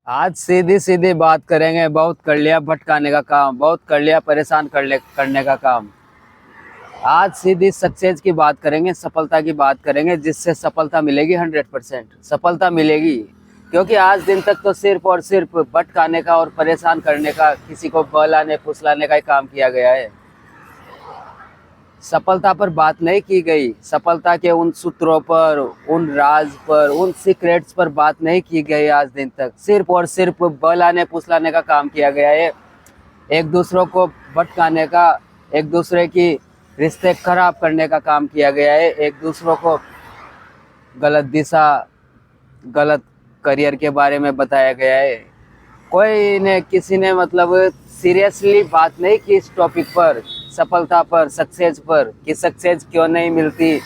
आज सीधी सीधी बात करेंगे। बहुत कर लिया भटकाने का काम, बहुत कर लिया परेशान करने का काम। आज सीधी सक्सेस की बात करेंगे, सफलता की बात करेंगे, जिससे सफलता मिलेगी। 100% सफलता मिलेगी। क्योंकि आज दिन तक तो सिर्फ और सिर्फ भटकाने का और परेशान करने का, किसी को बहलाने फुसलाने का ही काम किया गया है। सफलता पर बात नहीं की गई। सफलता के उन सूत्रों पर, उन राज पर, उन सीक्रेट्स पर बात नहीं की गई। आज दिन तक सिर्फ और सिर्फ बहलाने फुसलाने का काम किया गया है। एक दूसरों को भटकाने का, एक दूसरे की रिश्ते खराब करने का काम किया गया है। एक दूसरों को गलत दिशा, गलत करियर के बारे में बताया गया है। कोई ने किसी ने मतलब सीरियसली बात नहीं की इस टॉपिक पर, सफलता पर, सक्सेस पर, कि सक्सेस क्यों नहीं मिलती,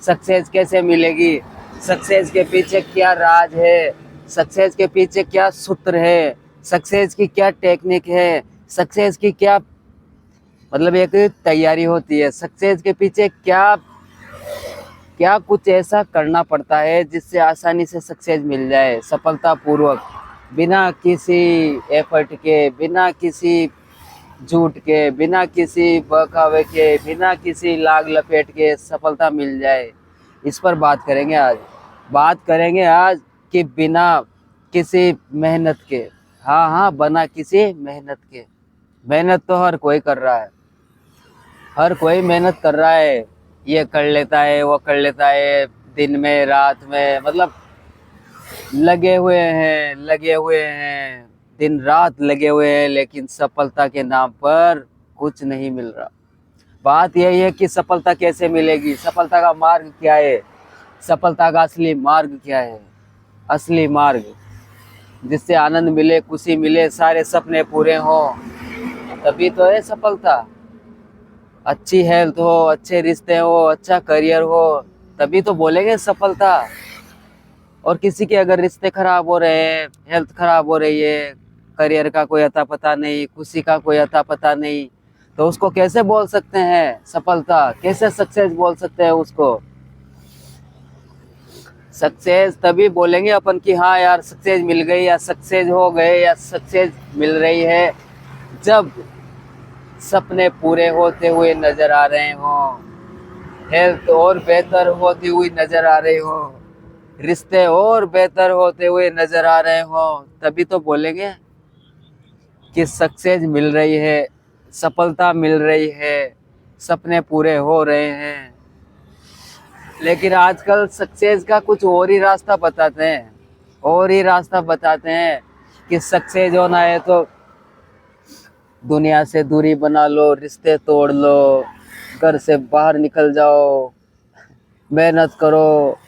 सक्सेस कैसे मिलेगी, सक्सेस के पीछे क्या राज है, सक्सेस के पीछे क्या सूत्र है, सक्सेस की क्या टेक्निक है, सक्सेस की क्या मतलब एक तैयारी होती है, सक्सेस के पीछे क्या क्या कुछ ऐसा करना पड़ता है जिससे आसानी से सक्सेस मिल जाए सफलता पूर्वक, बिना किसी एफर्ट के, बिना किसी झूठ के, बिना किसी बहकावे के, बिना किसी लाग लपेट के सफलता मिल जाए। इस पर बात करेंगे आज। बात करेंगे आज कि बिना किसी मेहनत के, हाँ हाँ, बिना किसी मेहनत के। मेहनत तो हर कोई कर रहा है, हर कोई मेहनत कर रहा है। ये कर लेता है, वो कर लेता है, दिन में रात में, मतलब लगे हुए हैं, दिन रात लगे हुए हैं, लेकिन सफलता के नाम पर कुछ नहीं मिल रहा। बात यही है कि सफलता कैसे मिलेगी, सफलता का मार्ग क्या है, सफलता का असली मार्ग क्या है। असली मार्ग जिससे आनंद मिले, खुशी मिले, सारे सपने पूरे हों, तभी तो है सफलता। अच्छी हेल्थ हो, अच्छे रिश्ते हो, अच्छा करियर हो, तभी तो बोलेंगे सफलता। और किसी के अगर रिश्ते खराब हो रहे हैं, हेल्थ खराब हो रही है, करियर का कोई अता पता नहीं, खुशी का कोई अता पता नहीं, तो उसको कैसे बोल सकते हैं सफलता, कैसे सक्सेस बोल सकते हैं उसको। सक्सेस तभी बोलेंगे अपन कि हाँ यार सक्सेस मिल गई, या सक्सेस हो गए, या सक्सेस मिल रही है, जब सपने पूरे होते हुए नजर आ रहे हों, हेल्थ और बेहतर होती हुई नजर आ रही हो, रिश्ते और बेहतर होते हुए नजर आ रहे हो, तभी तो बोलेंगे कि सक्सेस मिल रही है, सफलता मिल रही है, सपने पूरे हो रहे हैं। लेकिन आजकल सक्सेस का कुछ और ही रास्ता बताते हैं, और ही रास्ता बताते हैं कि सक्सेस होना है तो दुनिया से दूरी बना लो, रिश्ते तोड़ लो, घर से बाहर निकल जाओ, मेहनत करो,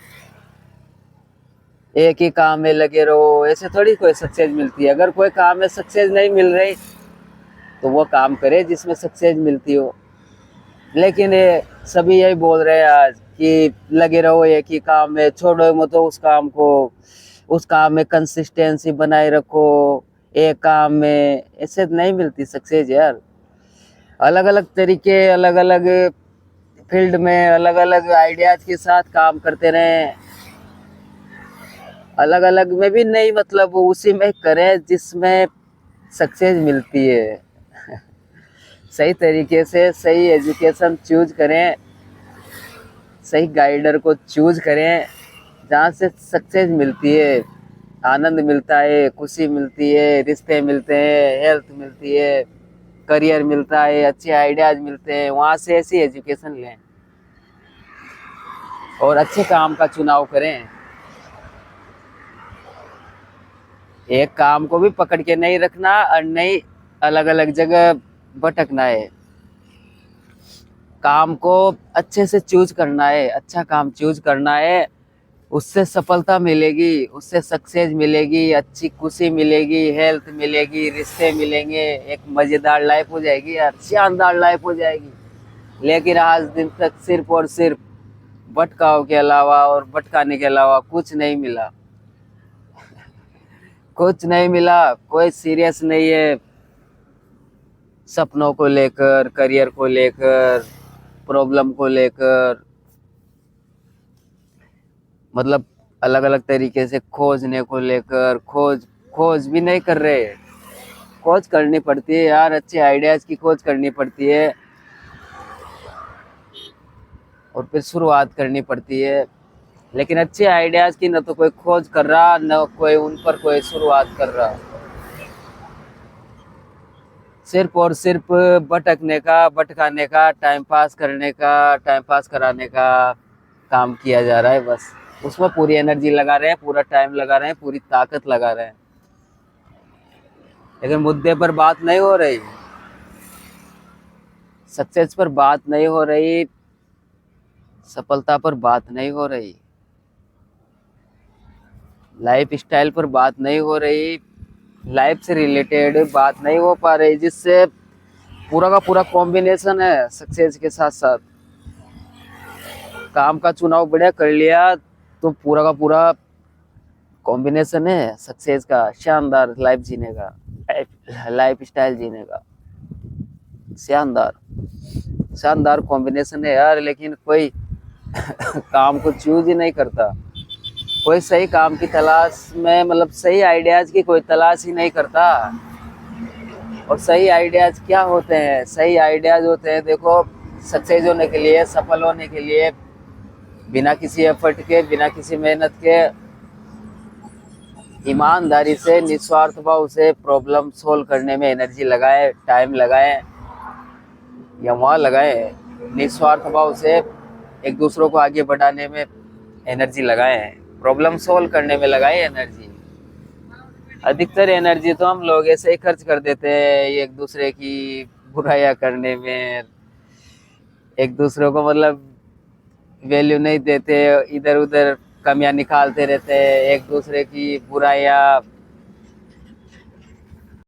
एक ही काम में लगे रहो। ऐसे थोड़ी कोई सक्सेस मिलती है। अगर कोई काम में सक्सेस नहीं मिल रही तो वो काम करे जिसमें सक्सेस मिलती हो। लेकिन ये सभी यही बोल रहे हैं आज कि लगे रहो एक ही काम में, छोड़ो मत उस काम को, उस काम में कंसिस्टेंसी बनाए रखो, एक काम में। ऐसे नहीं मिलती सक्सेस यार। अलग अलग तरीके, अलग अलग फील्ड में अलग अलग आइडियाज के साथ काम करते रहें, अलग अलग में भी नहीं, मतलब उसी में करें जिसमें सक्सेस मिलती है। सही तरीके से सही एजुकेशन चूज करें, सही गाइडर को चूज करें, जहाँ से सक्सेस मिलती है, आनंद मिलता है, खुशी मिलती है, रिश्ते मिलते हैं, हेल्थ मिलती है, करियर मिलता है, अच्छे आइडियाज मिलते हैं। वहाँ से ऐसी एजुकेशन लें और अच्छे काम का चुनाव करें। एक काम को भी पकड़ के नहीं रखना और नहीं अलग अलग जगह भटकना है। काम को अच्छे से चूज करना है, अच्छा काम चूज करना है, उससे सफलता मिलेगी, उससे सक्सेस मिलेगी, अच्छी खुशी मिलेगी, हेल्थ मिलेगी, रिश्ते मिलेंगे, एक मजेदार लाइफ हो जाएगी यार, शानदार लाइफ हो जाएगी। लेकिन आज दिन तक सिर्फ और सिर्फ भटकाव के अलावा और भटकाने के अलावा कुछ नहीं मिला, कुछ नहीं मिला। कोई सीरियस नहीं है सपनों को लेकर, करियर को लेकर, प्रॉब्लम को लेकर, मतलब अलग अलग तरीके से खोजने को लेकर, खोज भी नहीं कर रहे। खोज करनी पड़ती है यार, अच्छे आइडियाज की खोज करनी पड़ती है और फिर शुरुआत करनी पड़ती है। लेकिन अच्छे आइडियाज की न तो कोई खोज कर रहा, न कोई उन पर कोई शुरुआत कर रहा। सिर्फ और सिर्फ भटकने का, भटकाने का, टाइम पास करने का, टाइम पास कराने का काम किया जा रहा है बस। उसमें पूरी एनर्जी लगा रहे हैं, पूरा टाइम लगा रहे हैं, पूरी ताकत लगा रहे हैं, लेकिन मुद्दे पर बात नहीं हो रही, सक्सेस पर बात नहीं हो रही, सफलता पर बात नहीं हो रही, लाइफ स्टाइल पर बात नहीं हो रही, लाइफ से रिलेटेड बात नहीं हो पा रही, जिससे पूरा का पूरा कॉम्बिनेशन है सक्सेस के साथ साथ। काम का चुनाव बढ़िया कर लिया तो पूरा का पूरा कॉम्बिनेशन है सक्सेस का, शानदार लाइफ जीने का, लाइफ स्टाइल जीने का। शानदार शानदार कॉम्बिनेशन है यार, लेकिन कोई काम को चूज ही नहीं करता। कोई सही काम की तलाश में, मतलब सही आइडियाज की कोई तलाश ही नहीं करता। और सही आइडियाज क्या होते हैं? सही आइडियाज होते हैं, देखो, सक्सेस होने के लिए, सफल होने के लिए, बिना किसी एफर्ट के, बिना किसी मेहनत के, ईमानदारी से, निस्वार्थ भाव से प्रॉब्लम सोल्व करने में एनर्जी लगाए, टाइम लगाए या वहाँ लगाए, निस्वार्थ भाव से एक दूसरों को आगे बढ़ाने में एनर्जी लगाए, प्रॉब्लम सोल्व करने में लगाए एनर्जी। अधिकतर एनर्जी तो हम लोग ऐसे ही खर्च कर देते हैं एक दूसरे की बुराइयां करने में, एक दूसरे को मतलब वैल्यू नहीं देते, इधर उधर कमियां निकालते रहते हैं, एक दूसरे की बुराइयां